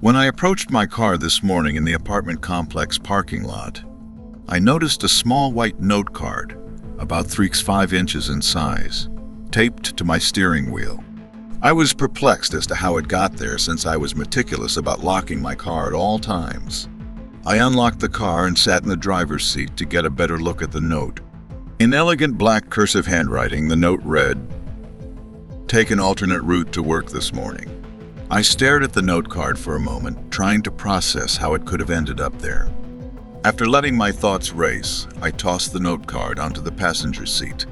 When I approached my car this morning in the apartment complex parking lot, I noticed a small white note card, about 3 inches in size, taped to my steering wheel. I was perplexed as to how it got there since I was meticulous about locking my car at all times. I unlocked the car and sat in the driver's seat to get a better look at the note. In elegant black cursive handwriting, the note read, "Take an alternate route to work this morning." I stared at the note card for a moment, trying to process how it could have ended up there. After letting my thoughts race, I tossed the note card onto the passenger seat.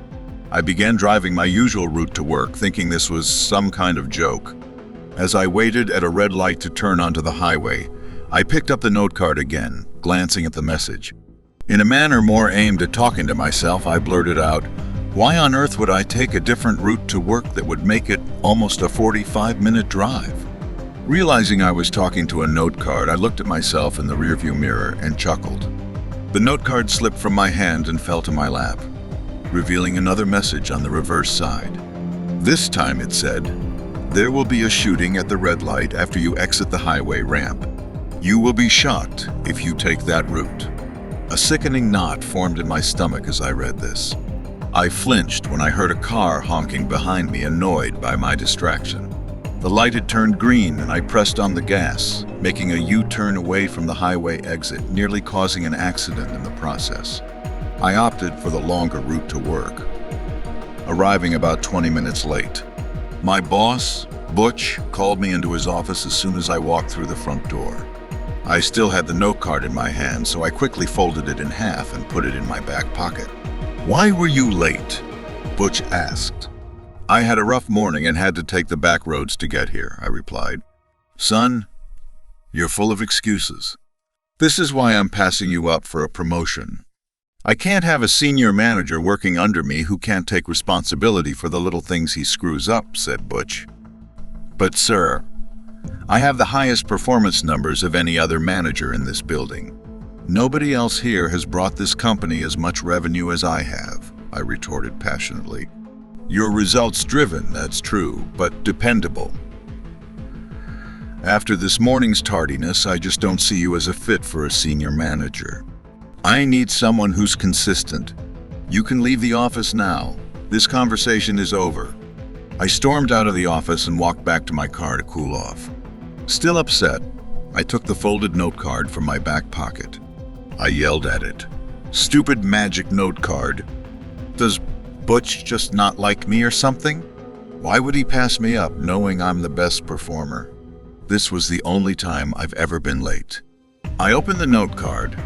I began driving my usual route to work, thinking this was some kind of joke. As I waited at a red light to turn onto the highway, I picked up the note card again, glancing at the message. In a manner more aimed at talking to myself, I blurted out, "Why on earth would I take a different route to work that would make it almost a 45-minute drive?" Realizing I was talking to a note card, I looked at myself in the rearview mirror and chuckled. The note card slipped from my hand and fell to my lap, revealing another message on the reverse side. This time it said, "There will be a shooting at the red light after you exit the highway ramp. You will be shocked if you take that route." A sickening knot formed in my stomach as I read this. I flinched when I heard a car honking behind me, annoyed by my distraction. The light had turned green and I pressed on the gas, making a U-turn away from the highway exit, nearly causing an accident in the process. I opted for the longer route to work, arriving about 20 minutes late. My boss, Butch, called me into his office as soon as I walked through the front door. I still had the note card in my hand, so I quickly folded it in half and put it in my back pocket. "Why were you late?" Butch asked. "I had a rough morning and had to take the back roads to get here," I replied. "Son, you're full of excuses. This is why I'm passing you up for a promotion. I can't have a senior manager working under me who can't take responsibility for the little things he screws up," said Butch. "But sir, I have the highest performance numbers of any other manager in this building. Nobody else here has brought this company as much revenue as I have," I retorted passionately. "You're results-driven, that's true, but dependable. After this morning's tardiness, I just don't see you as a fit for a senior manager. I need someone who's consistent. You can leave the office now. This conversation is over." I stormed out of the office and walked back to my car to cool off. Still upset, I took the folded note card from my back pocket. I yelled at it, "Stupid magic note card. Does Butch just not like me or something? Why would he pass me up knowing I'm the best performer?" This was the only time I've ever been late. I opened the note card,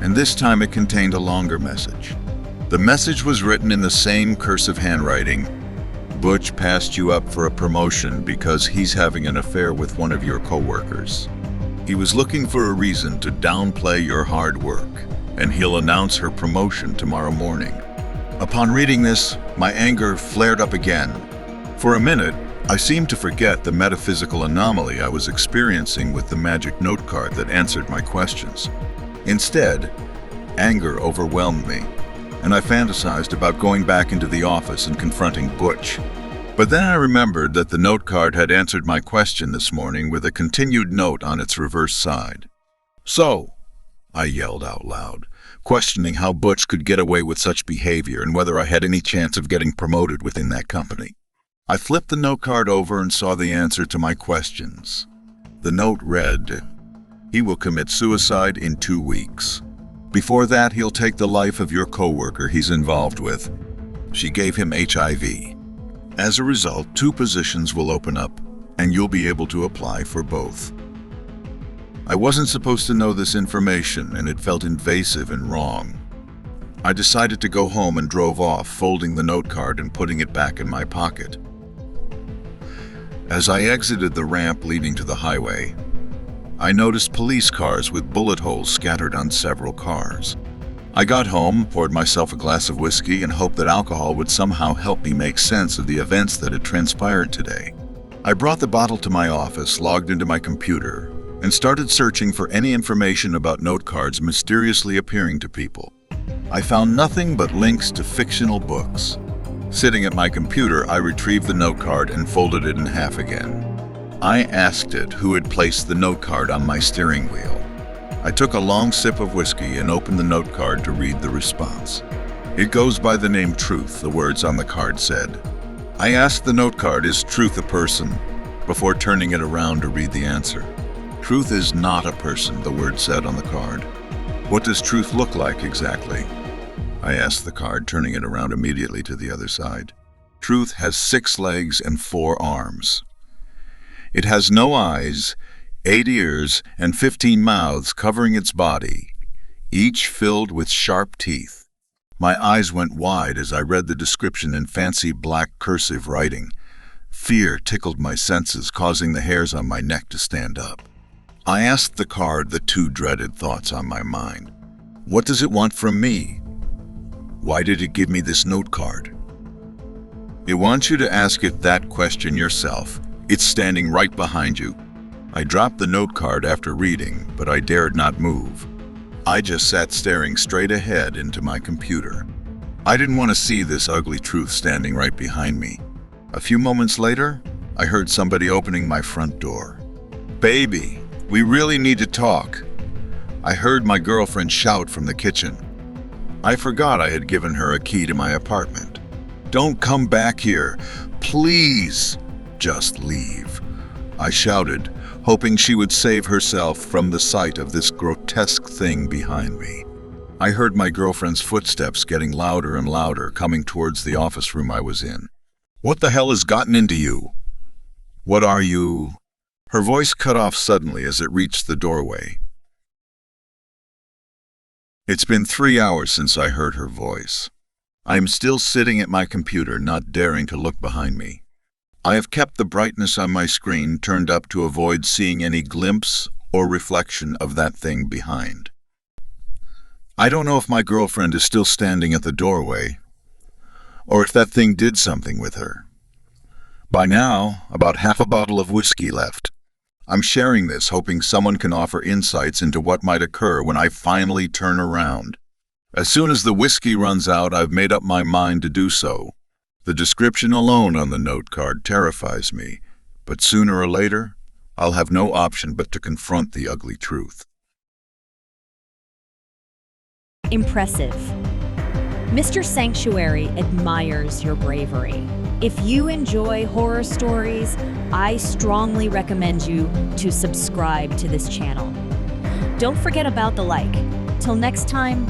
and this time it contained a longer message. The message was written in the same cursive handwriting. "Butch passed you up for a promotion because he's having an affair with one of your coworkers. He was looking for a reason to downplay your hard work, and he'll announce her promotion tomorrow morning." Upon reading this, my anger flared up again. For a minute, I seemed to forget the metaphysical anomaly I was experiencing with the magic note card that answered my questions. Instead, anger overwhelmed me, and I fantasized about going back into the office and confronting Butch. But then I remembered that the note card had answered my question this morning with a continued note on its reverse side. "So," I yelled out loud, questioning how Butch could get away with such behavior and whether I had any chance of getting promoted within that company. I flipped the note card over and saw the answer to my questions. The note read, "He will commit suicide in 2 weeks. Before that, he'll take the life of your coworker he's involved with. She gave him HIV. As a result, 2 positions will open up, and you'll be able to apply for both." I wasn't supposed to know this information, and it felt invasive and wrong. I decided to go home and drove off, folding the note card and putting it back in my pocket. As I exited the ramp leading to the highway, I noticed police cars with bullet holes scattered on several cars. I got home, poured myself a glass of whiskey, and hoped that alcohol would somehow help me make sense of the events that had transpired today. I brought the bottle to my office, logged into my computer, and started searching for any information about note cards mysteriously appearing to people. I found nothing but links to fictional books. Sitting at my computer, I retrieved the note card and folded it in half again. I asked it who had placed the note card on my steering wheel. I took a long sip of whiskey and opened the note card to read the response. It goes by the name Truth, the words on the card said. I asked the note card, is Truth a person? Before turning it around to read the answer. Truth is not a person, the word said on the card. What does truth look like exactly? I asked the card, turning it around immediately to the other side. Truth has 6 legs and 4 arms. It has no eyes, 8 ears, and 15 mouths covering its body, each filled with sharp teeth. My eyes went wide as I read the description in fancy black cursive writing. Fear tickled my senses, causing the hairs on my neck to stand up. I asked the card the 2 dreaded thoughts on my mind. What does it want from me? Why did it give me this note card? It wants you to ask it that question yourself. It's standing right behind you. I dropped the note card after reading, but I dared not move. I just sat staring straight ahead into my computer. I didn't want to see this ugly truth standing right behind me. A few moments later, I heard somebody opening my front door. Baby, we really need to talk. I heard my girlfriend shout from the kitchen. I forgot I had given her a key to my apartment. Don't come back here, please. Just leave, I shouted, hoping she would save herself from the sight of this grotesque thing behind me. I heard my girlfriend's footsteps getting louder and louder, coming towards the office room I was in. What the hell has gotten into you? What are you? Her voice cut off suddenly as it reached the doorway. It's been 3 hours since I heard her voice. I am still sitting at my computer, not daring to look behind me. I have kept the brightness on my screen turned up to avoid seeing any glimpse or reflection of that thing behind. I don't know if my girlfriend is still standing at the doorway, or if that thing did something with her. By now, about half a bottle of whiskey left. I'm sharing this, hoping someone can offer insights into what might occur when I finally turn around. As soon as the whiskey runs out, I've made up my mind to do so. The description alone on the note card terrifies me, but sooner or later, I'll have no option but to confront the ugly truth. Impressive. Mr. Sanctuary admires your bravery. If you enjoy horror stories, I strongly recommend you to subscribe to this channel. Don't forget about the like. Till next time,